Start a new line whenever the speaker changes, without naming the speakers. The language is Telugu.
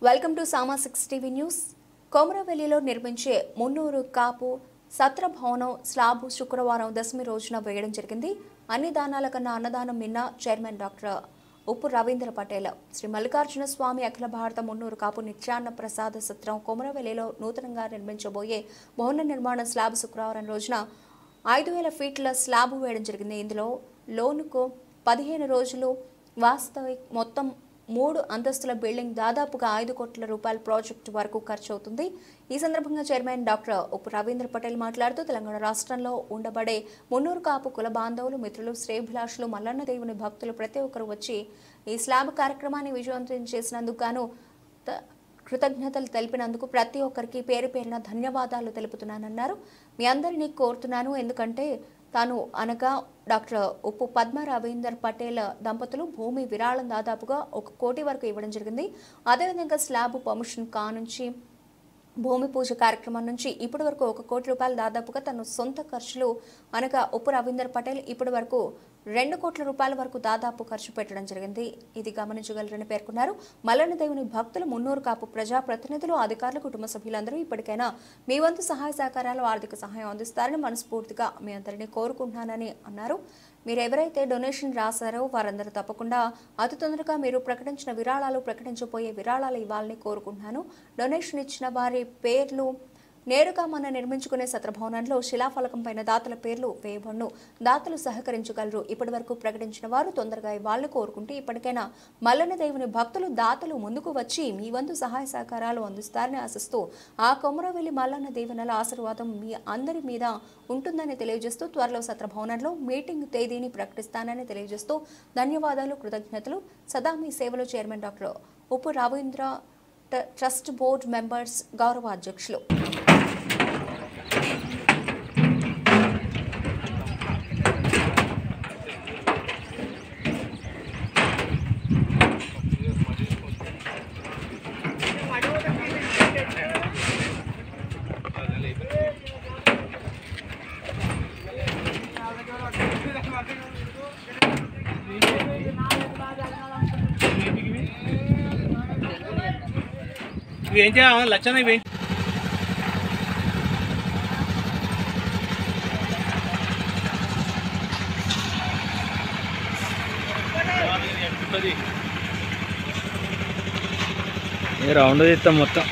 వెల్కమ్ టు సామా 6 టీవీ న్యూస్. కొమరవెల్లిలో నిర్మించే మున్నూరు కాపు సత్ర భవనం స్లాబ్ శుక్రవారం దశమి రోజున వేయడం జరిగింది. అన్ని దానాల కన్నా అన్నదానం మిన్న చైర్మన్ డాక్టర్ ఉప్పు రవీంద్ర పటేల్. శ్రీ మల్లికార్జున స్వామి అఖిల భారత మున్నూరు కాపు నిత్యాన్న ప్రసాద సత్రం కొమరవెల్లిలో నూతనంగా నిర్మించబోయే భవన నిర్మాణ స్లాబ్ శుక్రవారం రోజున 5000 ఫీట్ల స్లాబ్ వేయడం జరిగింది. ఇందులో లోనుకు 15 రోజులు వాస్తవిక మొత్తం 3 అంతస్తుల బిల్డింగ్ దాదాపుగా 5 కోట్ల రూపాయల ప్రాజెక్టు వరకు ఖర్చు అవుతుంది. ఈ సందర్భంగా చైర్మన్ డాక్టర్ ఉప్పు రవీంద్ర పటేల్ మాట్లాడుతూ తెలంగాణ రాష్ట్రంలో ఉండబడే మున్నూరు కాపు కుల బాంధవులు, మిత్రులు, శ్రేయభిలాషులు, మల్లన్న దేవుని భక్తులు ప్రతి ఒక్కరు వచ్చి ఈ స్లాబ్ కార్యక్రమాన్ని విజయవంతం చేసినందుకు గాను కృతజ్ఞతలు తెలిపినందుకు ప్రతి ఒక్కరికి పేరు పేరున ధన్యవాదాలు తెలుపుతున్నానన్నారు. మీ అందరినీ కోరుతున్నాను, ఎందుకంటే తాను అనగా డాక్టర్ ఉప్పు పద్మ రవీందర్ పటేల్ దంపతులు భూమి విరాళం దాదాపుగా 1 కోటి వరకు ఇవ్వడం జరిగింది. అదేవిధంగా స్లాబ్ పర్మిషన్ కానుంచి భూమి పూజ కార్యక్రమం నుంచి ఇప్పటి వరకు 1 కోటి రూపాయలు దాదాపుగా తన సొంత ఖర్చులు అనగా ఉప్పు రవీందర్ పటేల్ ఇప్పటి వరకు 2 కోట్ల రూపాయల వరకు దాదాపు ఖర్చు పెట్టడం జరిగింది. ఇది గమనించగలరని పేర్కొన్నారు. మల్లన్న దేవుని భక్తులు, మున్నూరు కాపు ప్రజాప్రతినిధులు, అధికారులు, కుటుంబ సభ్యులందరూ ఇప్పటికైనా మీ వంతు సహాయ సహకారాలు, ఆర్థిక సహాయం అందిస్తారని మనస్ఫూర్తిగా మీ అందరినీ కోరుకుంటున్నానని అన్నారు. మీరు ఎవరైతే డొనేషన్ రాశారో వారందరూ తప్పకుండా అతి తొందరగా మీరు ప్రకటించిన విరాళాలు, ప్రకటించబోయే విరాళాలు ఇవ్వాలని కోరుకుంటున్నాను. డొనేషన్ ఇచ్చిన వారి పేర్లు నేరుగా మన నిర్మించుకునే సత్రభవనంలో శిలాఫలకం పైన దాతల పేర్లు వేయబడును. దాతలు సహకరించగలరు. ఇప్పటి వరకు ప్రకటించిన వారు తొందరగా ఇవ్వాలని కోరుకుంటూ ఇప్పటికైనా మల్లన్న దేవుని భక్తులు, దాతలు ముందుకు వచ్చి మీ వంతు సహాయ సహకారాలు అందిస్తారని ఆశిస్తూ ఆ కొమరవెల్లి మల్లన్న దేవునల ఆశీర్వాదం మీ అందరి మీద ఉంటుందని తెలియజేస్తూ త్వరలో సత్రభవనంలో మీటింగ్ తేదీని ప్రకటిస్తానని తెలియజేస్తూ ధన్యవాదాలు, కృతజ్ఞతలు. సదా మీ సేవలో చైర్మన్ డాక్టర్ ఉప్పు రవీంద్ర, ట్రస్ట్ బోర్డు మెంబర్స్, గౌరవ అధ్యక్షులు.
లక్షణ రౌండ్ తీస్తాం మొత్తం.